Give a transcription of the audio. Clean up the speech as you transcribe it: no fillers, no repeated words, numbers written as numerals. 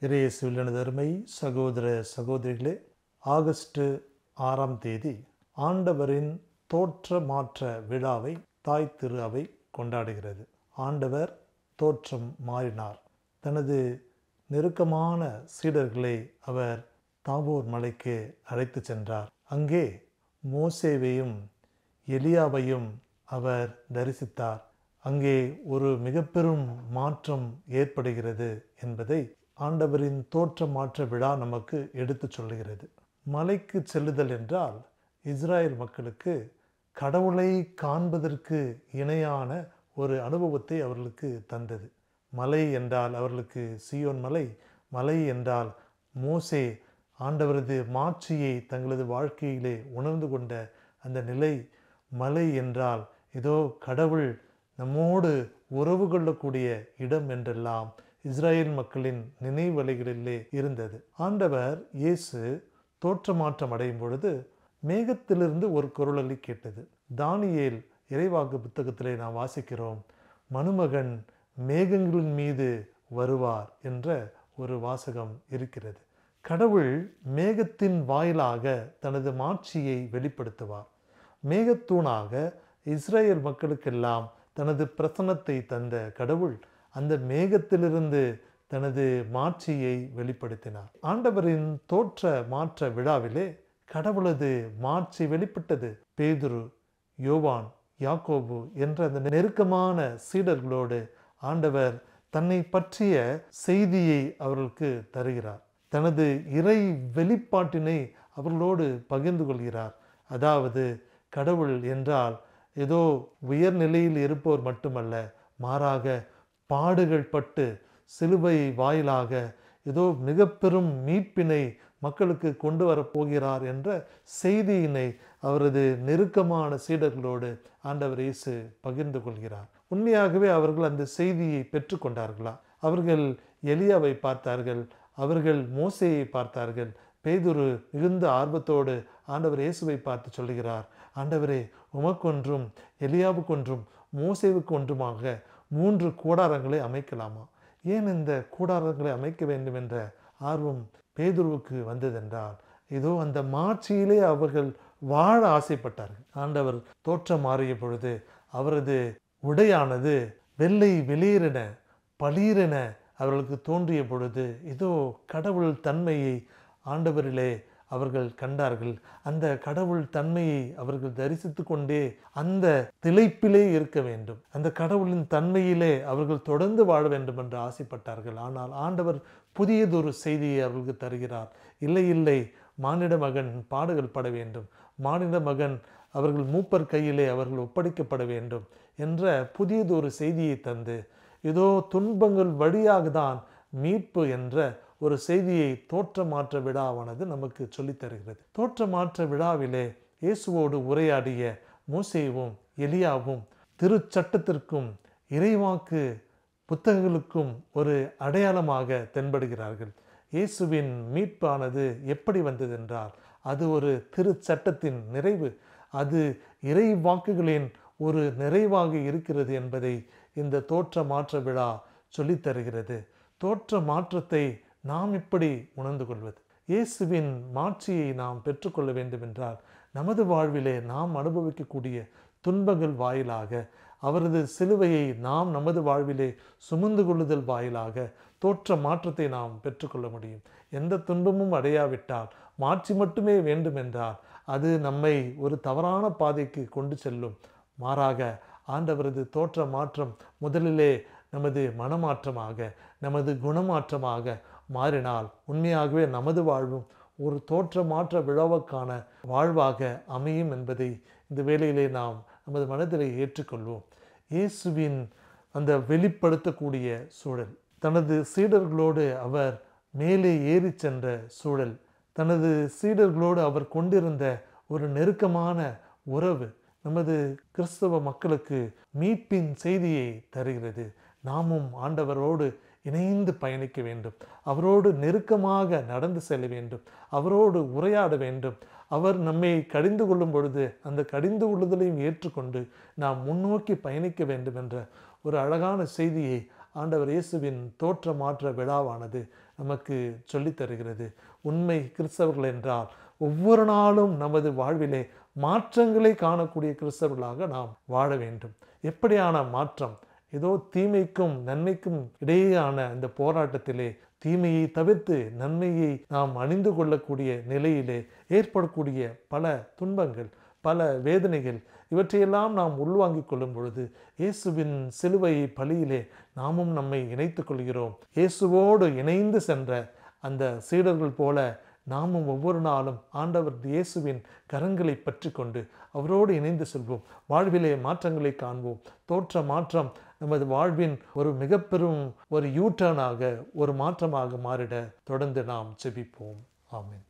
இறையேசுவில் எனது அருமை சகோதர சகோதரிகளே, ஆகஸ்ட் 6ஆம் தேதி ஆண்டவரின் தோற்ற மாற்ற விழாவை தாய் திரு அவை கொண்டாடுகிறது. ஆண்டவர் தோற்றம் மாறினார். தனது நெருக்கமான சீடர்களை அவர் தாபோர் மலைக்கு அழைத்து சென்றார். அங்கே மோசேவையும் எலியாவையும் அவர் தரிசித்தார். அங்கே ஒரு மிக பெரும் மாற்றம் ஏற்படுகிறது என்பதை ஆண்டவரின் தோற்ற மாற்ற விழா நமக்கு எடுத்து சொல்லுகிறது. மலைக்கு செல்லுதல் என்றால் இஸ்ராயல் மக்களுக்கு கடவுளை காண்பதற்கு இணையான ஒரு அனுபவத்தை அவர்களுக்கு தந்தது. மலை என்றால் அவர்களுக்கு சீயோன் மலை, மலை என்றால் மோசே ஆண்டவரது மாட்சியை தங்களது வாழ்க்கையிலே உணர்ந்து கொண்ட அந்த நிலை. மலை என்றால் இதோ கடவுள் நம்மோடு உறவு கொள்ளக்கூடிய இடம் என்றெல்லாம் இஸ்ராயேல் மக்களின் நினைவலைகளிலே இருந்தது. ஆண்டவர் இயேசு தோற்றமாற்றம் அடையும் பொழுது மேகத்திலிருந்து ஒரு குரலொலி கேட்டது. தானியேல் இறைவாக்கு புத்தகத்திலே நாம் வாசிக்கிறோம், மனுமகன் மேகங்களின் மீது வருவார் என்ற ஒரு வாசகம் இருக்கிறது. கடவுள் மேகத்தின் வாயிலாக தனது மாட்சியை வெளிப்படுத்துவார். மேகத்தூணாக இஸ்ரேல் மக்களுக்கெல்லாம் தனது பிரசன்னத்தை தந்த கடவுள் அந்த மேகத்திலிருந்து தனது மாட்சியை வெளிப்படுத்தினார். ஆண்டவரின் தோற்ற மாற்ற விழாவிலே கடவுளது மாட்சி வெளிப்பட்டது. பேதுரு, யோவான், யாக்கோபு என்ற அந்த நெருக்கமான சீடர்களோடு ஆண்டவர் தன்னை பற்றிய செய்தியை அவர்களுக்கு தருகிறார். தனது இறை வெளிப்பாட்டினை அவர்களோடு பகிர்ந்து கொள்கிறார். அதாவது கடவுள் என்றால் ஏதோ உயர்நிலையில் இருப்போர் மட்டுமல்ல, மாறாக பாடுகள் பட்டு சிலுவை வாயிலாக ஏதோ மிக பெரும் மீட்பினை மக்களுக்கு கொண்டு வரப்போகிறார் என்ற செய்தியினை அவரது நெருக்கமான சீடர்களோடு ஆண்டவர் இயேசு பகிர்ந்து கொள்கிறார். உண்மையாகவே அவர்கள் அந்த செய்தியை பெற்றுக்கொண்டார்களா? அவர்கள் எலியாவை பார்த்தார்கள், அவர்கள் மோசேயை பார்த்தார்கள். பேதுரு மிகுந்த ஆர்வத்தோடு ஆண்டவர் இயேசுவை பார்த்து சொல்லுகிறார், ஆண்டவரே, உமக்கொன்றும் எலியாவுக்கொன்றும் மோசேவுக்கு ஒன்றுமாக 3 கூடாரங்களை அமைக்கலாமா? ஏன் இந்த கூடாரங்களை அமைக்க வேண்டும் என்ற ஆர்வம் பேதுருவுக்கு வந்ததென்றால், இதோ அந்த மாட்சியிலே அவர்கள் வாழ ஆசைப்பட்டார்கள். ஆண்டவர் தோற்றம் மாறிய பொழுது அவரது உடையானது வெள்ளை வெளியேறின பளீரென அவர்களுக்கு தோன்றிய பொழுது இதோ கடவுள் தன்மையை ஆண்டவரிலே அவர்கள் கண்டார்கள். அந்த கடவுள் தன்மையை அவர்கள் தரிசித்து கொண்டே அந்த திளைப்பிலே இருக்க வேண்டும், அந்த கடவுளின் தன்மையிலே அவர்கள் தொடர்ந்து வாழ வேண்டும் என்று ஆசைப்பட்டார்கள். ஆனால் ஆண்டவர் புதியதொரு செய்தியை அவர்களுக்கு தருகிறார். இல்லை இல்லை, மானிட மகன் பாடுகள் பட வேண்டும், மானிட மகன் அவர்கள் மூப்பர் கையிலே அவர்கள் ஒப்படைக்கப்பட வேண்டும் என்ற புதியதொரு செய்தியை தந்து இதோ துன்பங்கள் வழியாக தான் மீட்பு என்ற ஒரு செய்தியை தோற்ற மாற்ற விழாவானது நமக்கு சொல்லித் தருகிறது. தோற்ற மாற்ற விழாவிலே இயேசுவோடு உரையாடிய மோசேவும் எலியாவும் திருச்சட்டத்திற்கும் இறைவாக்கு புத்தகங்களுக்கும் ஒரு அடையாளமாக தென்படுகிறார்கள். இயேசுவின் மீட்பானது எப்படி வந்ததென்றால் அது ஒரு திருச்சட்டத்தின் நிறைவு, அது இறை வாக்குகளின் ஒரு நிறைவாக இருக்கிறது என்பதை இந்த தோற்ற மாற்ற விழா சொல்லித் தருகிறது. தோற்ற மாற்றத்தை நாம் இப்படி உணர்ந்து கொள்வது, இயேசுவின் மாட்சியை நாம் பெற்றுக்கொள்ள வேண்டும் என்றால் நமது வாழ்விலே நாம் அனுபவிக்கக்கூடிய துன்பங்கள் வாயிலாக அவரது சிலுவையை நாம் நமது வாழ்விலே சுமந்து கொள்ளுதல் வாயிலாக தோற்ற மாற்றத்தை நாம் பெற்றுக்கொள்ள முடியும். எந்த துன்பமும் அடையாவிட்டால் மாட்சி மட்டுமே வேண்டும் என்றால் அது நம்மை ஒரு தவறான பாதைக்கு கொண்டு செல்லும். மாறாக ஆண்டவரது தோற்ற மாற்றம் முதலிலே நமது மனமாற்றமாக, நமது குணமாற்றமாக மாறினால் உண்மையாகவே நமது வாழ்வும் ஒரு தோற்ற மாற்ற விழாவுக்கான வாழ்வாக அமையும் என்பதை இந்த வேளையிலே நாம் நமது மனதிலே ஏற்றுக்கொள்வோம். இயேசுவின் அந்த வெளிப்படுத்தக்கூடிய சூழல், தனது சீடர்களோடு அவர் மேலே ஏறி சென்ற சூழல், தனது சீடர்களோடு அவர் கொண்டிருந்த ஒரு நெருக்கமான உறவு நமது கிறிஸ்தவ மக்களுக்கு மீட்பின் செய்தியை தருகிறது. நாமும் ஆண்டவரோடு இணைந்து பயணிக்க வேண்டும், அவரோடு நெருக்கமாக நடந்து செல்ல வேண்டும், அவரோடு உரையாட வேண்டும். அவர் நம்மை கடிந்து கொள்ளும் பொழுது அந்த கடிந்து கொள்ளுதலையும் ஏற்றுக்கொண்டு நாம் முன்னோக்கி பயணிக்க வேண்டும் என்ற ஒரு அழகான செய்தியை ஆண்டவர் இயேசுவின் தோற்ற மாற்ற விழாவானது நமக்கு சொல்லித் தருகிறது. உண்மை கிறிஸ்தவர்கள் என்றால் ஒவ்வொரு நாளும் நமது வாழ்விலே மாற்றங்களை காணக்கூடிய கிறிஸ்தவர்களாக நாம் வாழ வேண்டும். எப்படியான மாற்றம்? ஏதோ தீமைக்கும் நன்மைக்கும் இடையேயான இந்த போராட்டத்திலே தீமையை தவிர்த்து நன்மையை நாம் அணிந்து கொள்ளக்கூடிய நிலையிலே ஏற்படக்கூடிய பல துன்பங்கள், பல வேதனைகள், இவற்றையெல்லாம் நாம் உள்வாங்கிக் கொள்ளும் பொழுது இயேசுவின் சிலுவை பலியிலே நாமும் நம்மை இணைத்துக் கொள்கிறோம். இயேசுவோடு இணைந்து சென்ற அந்த சீடர்கள் போல நாமும் ஒவ்வொரு நாளும் ஆண்டவர் இயேசுவின் கரங்களை பற்றி கொண்டு அவரோடு இணைந்து செல்வோம். வாழ்விலே மாற்றங்களை காண்போம். தோற்ற மாற்றம் நமது வாழ்வின் ஒரு மிக பெரும் ஒரு யூட்டர்னாக, ஒரு மாற்றமாக மாறிட தொடர்ந்து நாம் ஜெபிப்போம். ஆமென்.